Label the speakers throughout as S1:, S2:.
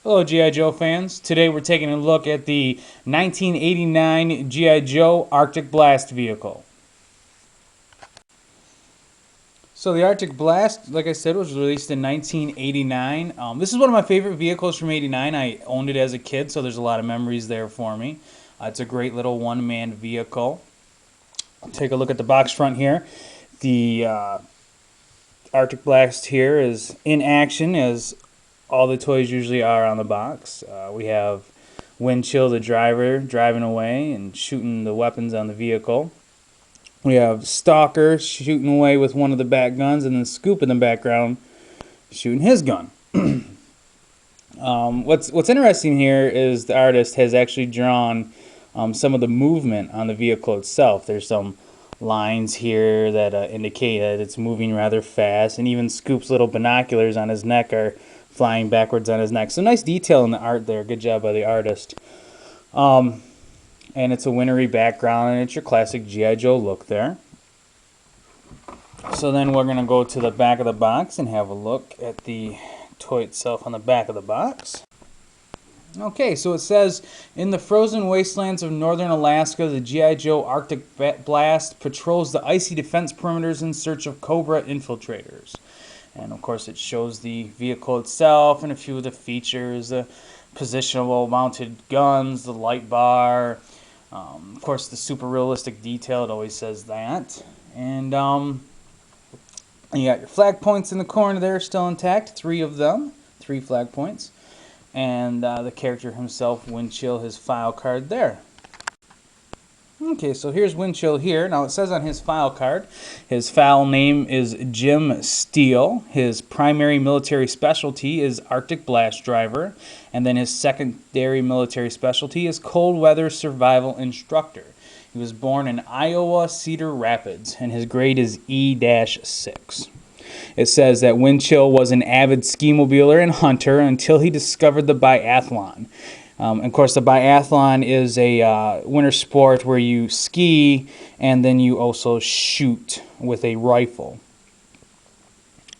S1: Hello G.I. Joe fans. Today we're taking a look at the 1989 G.I. Joe Arctic Blast vehicle. So the Arctic Blast, like I said, was released in 1989. This is one of my favorite vehicles from '89. I owned it as a kid, so there's a lot of memories there for me. It's a great little one-man vehicle. Take a look at the box front here. The Arctic Blast here is in action as all the toys usually are on the box. We have WINDCHILL, the driver, driving away and shooting the weapons on the vehicle. We have Stalker shooting away with one of the back guns, and then Scoop in the background shooting his gun. What's interesting here is the artist has actually drawn some of the movement on the vehicle itself. There's some lines here that indicate that it's moving rather fast, and even Scoop's little binoculars on his neck are flying backwards on his neck. So nice detail in the art there. Good job by the artist. And it's a wintry background, and it's your classic G.I. Joe look there. So then we're going to go to the back of the box and have a look at the toy itself on the back of the box. Okay, so it says, in the frozen wastelands of northern Alaska, the G.I. Joe Arctic Blast patrols the icy defense perimeters in search of Cobra infiltrators. And of course it shows the vehicle itself and a few of the features, the positionable mounted guns, the light bar, of course the super realistic detail, it always says that. And you got your flag points in the corner there still intact, 3 of them, 3 flag points. And the character himself, WINDCHILL, his file card there. Okay, so here's WINDCHILL here. Now it says on his file card, his file name is Jim Steele. His primary military specialty is Arctic Blast Driver. And then his secondary military specialty is Cold Weather Survival Instructor. He was born in Iowa, Cedar Rapids, and his grade is E-6. It says that WINDCHILL was an avid ski-mobiler and hunter until he discovered the biathlon. Of course, the biathlon is a winter sport where you ski and then you also shoot with a rifle.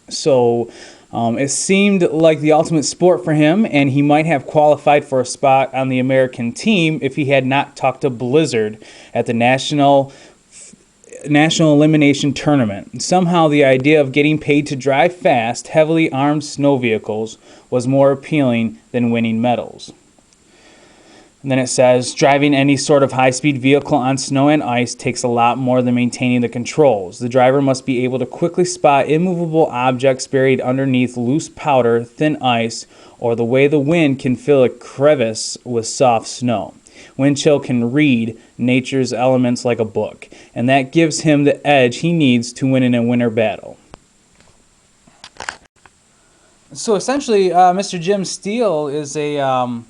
S1: So it seemed like the ultimate sport for him, and he might have qualified for a spot on the American team if he had not talked to Blizzard at the National Elimination Tournament. Somehow the idea of getting paid to drive fast, heavily armed snow vehicles was more appealing than winning medals. And then it says, driving any sort of high-speed vehicle on snow and ice takes a lot more than maintaining the controls. The driver must be able to quickly spot immovable objects buried underneath loose powder, thin ice, or the way the wind can fill a crevice with soft snow. WINDCHILL can read nature's elements like a book, and that gives him the edge he needs to win in a winter battle. So essentially, Mr. Jim Steele is a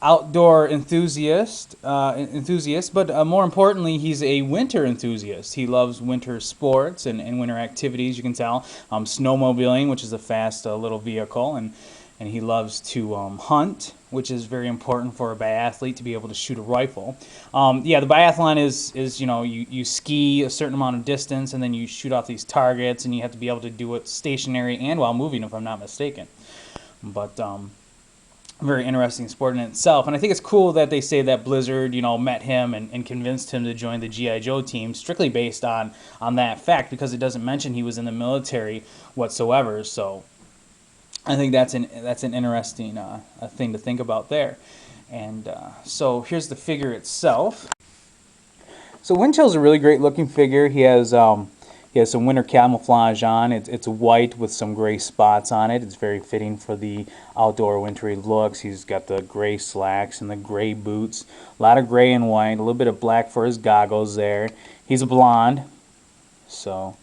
S1: outdoor enthusiast, but more importantly, he's a winter enthusiast. He loves winter sports and winter activities, you can tell. Snowmobiling, which is a fast little vehicle, and he loves to hunt, which is very important for a biathlete to be able to shoot a rifle. Yeah, the biathlon is you know, you ski a certain amount of distance and then you shoot off these targets, and you have to be able to do it stationary and while moving, if I'm not mistaken. But very interesting sport in itself, and I think it's cool that they say that Blizzard, you know, met him and convinced him to join the G.I. Joe team strictly based on that fact, because it doesn't mention he was in the military whatsoever. So I think that's an interesting thing to think about there. And so here's the figure itself. So WINDCHILL's a really great looking figure. He has some winter camouflage on. It's white with some gray spots on it. It's very fitting for the outdoor wintry looks. He's got the gray slacks and the gray boots. A lot of gray and white. A little bit of black for his goggles there. He's a blonde. So,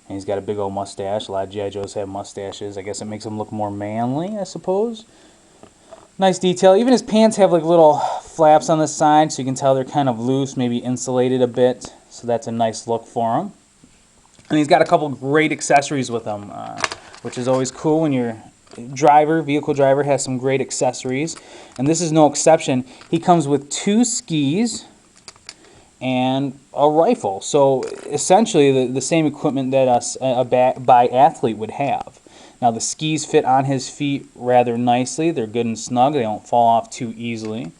S1: and he's got a big old mustache. A lot of G.I. Joes have mustaches. I guess it makes him look more manly, I suppose. Nice detail. Even his pants have like little flaps on the side, so you can tell they're kind of loose, maybe insulated a bit. So that's a nice look for him. And he's got a couple great accessories with him, which is always cool when your vehicle driver has some great accessories. And this is no exception. He comes with 2 skis and a rifle. So essentially the same equipment that a biathlete would have. Now the skis fit on his feet rather nicely. They're good and snug. They don't fall off too easily.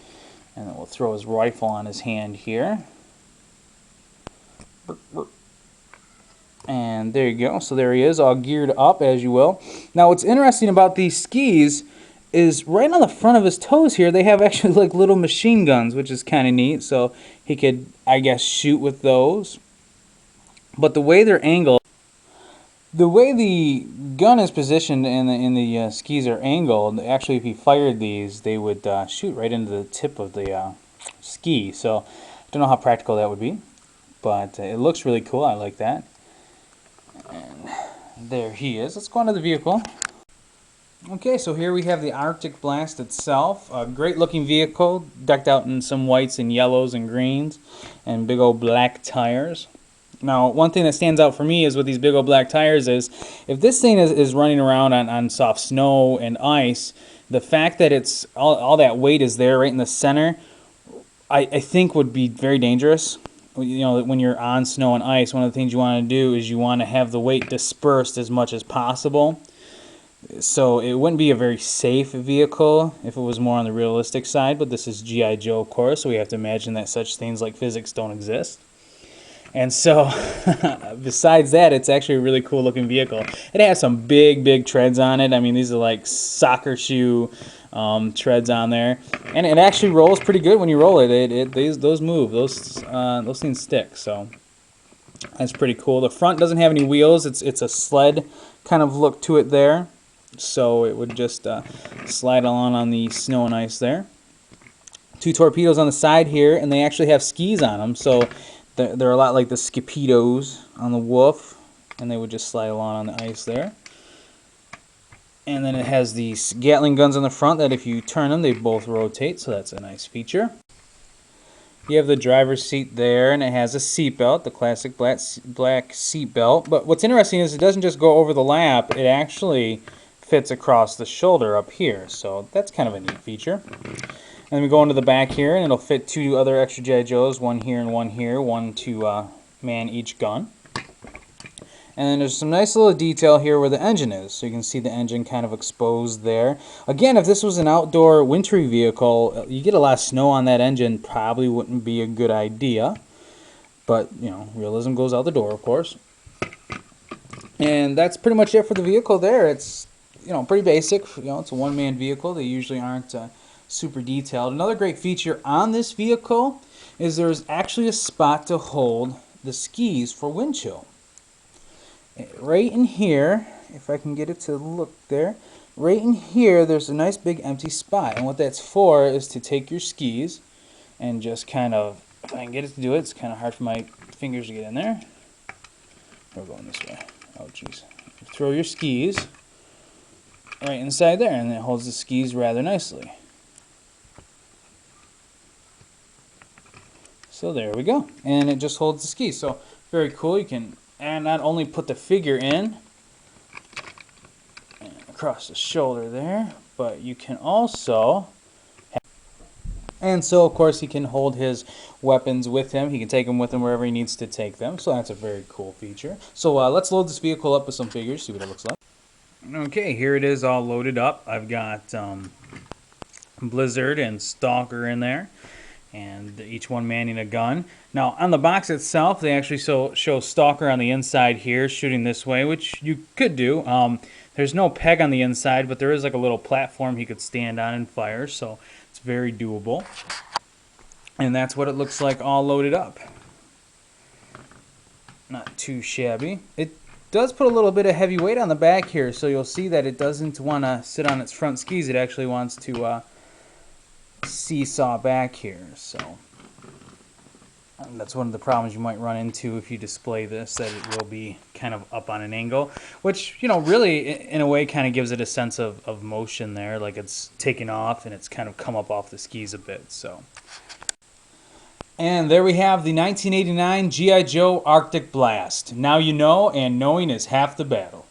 S1: And then we'll throw his rifle on his hand here. And there you go. So there he is, all geared up, as you will. Now what's interesting about these skis is right on the front of his toes here, they have actually like little machine guns, which is kind of neat. So he could, I guess, shoot with those. But the way they're angled, the way the gun is positioned and the skis are angled, actually if he fired these, they would shoot right into the tip of the ski. So I don't know how practical that would be, but it looks really cool. I like that. And there he is. Let's go on to the vehicle. Okay, so here we have the Arctic Blast itself. A great looking vehicle, decked out in some whites and yellows and greens, and big old black tires. Now, one thing that stands out for me is with these big old black tires is, if this thing is running around on soft snow and ice, the fact that it's all that weight is there right in the center, I think would be very dangerous. You know, when you're on snow and ice, one of the things you want to do is you want to have the weight dispersed as much as possible. So it wouldn't be a very safe vehicle if it was more on the realistic side, but this is G.I. Joe, of course, so we have to imagine that such things like physics don't exist. And so, besides that, it's actually a really cool looking vehicle. It has some big treads on it. I mean, these are like soccer shoe treads on there, and it actually rolls pretty good when you roll it. Those move. Those things stick. So that's pretty cool. The front doesn't have any wheels. It's a sled kind of look to it there. So it would just slide along on the snow and ice there. Two torpedoes on the side here, and they actually have skis on them. So they're a lot like the Skipedos on the Wolf, and they would just slide along on the ice there. And then it has these Gatling guns on the front that if you turn them, they both rotate, so that's a nice feature. You have the driver's seat there, and it has a seatbelt, the classic black seatbelt. But what's interesting is it doesn't just go over the lap, it actually fits across the shoulder up here, so that's kind of a neat feature. And then we go into the back here, and it'll fit two other extra G.I. Joes, one here and one here, one to man each gun. And then there's some nice little detail here where the engine is, so you can see the engine kind of exposed there. Again, if this was an outdoor wintry vehicle, you get a lot of snow on that engine, probably wouldn't be a good idea. But, you know, realism goes out the door, of course. And that's pretty much it for the vehicle there. It's, you know, pretty basic. You know, it's a one-man vehicle. They usually aren't super detailed. Another great feature on this vehicle is there's actually a spot to hold the skis for wind chill. Right in here, if I can get it to look there, right in here there's a nice big empty spot, and what that's for is to take your skis and just kind of, if I can get it to do it, it's kind of hard for my fingers to get in there. We're going this way. Oh jeez. Throw your skis right inside there, and it holds the skis rather nicely. So there we go, and it just holds the skis. So very cool. You can not only put the figure in and across the shoulder there, but you can also and so of course he can hold his weapons with him. He can take them with him wherever he needs to take them. So that's a very cool feature. So let's load this vehicle up with some figures, see what it looks like. Okay, here it is all loaded up. I've got Blizzard and Stalker in there, and each one manning a gun. Now, on the box itself, they actually show Stalker on the inside here, shooting this way, which you could do. There's no peg on the inside, but there is like a little platform he could stand on and fire, so it's very doable. And that's what it looks like all loaded up. Not too shabby. It does put a little bit of heavy weight on the back here, so you'll see that it doesn't want to sit on its front skis. It actually wants to seesaw back here, so that's one of the problems you might run into if you display this, that it will be kind of up on an angle, which, you know, really in a way kind of gives it a sense of motion there, like it's taking off and it's kind of come up off the skis a bit. So, and there we have the 1989 G.I. Joe Arctic Blast. Now you know, and knowing is half the battle.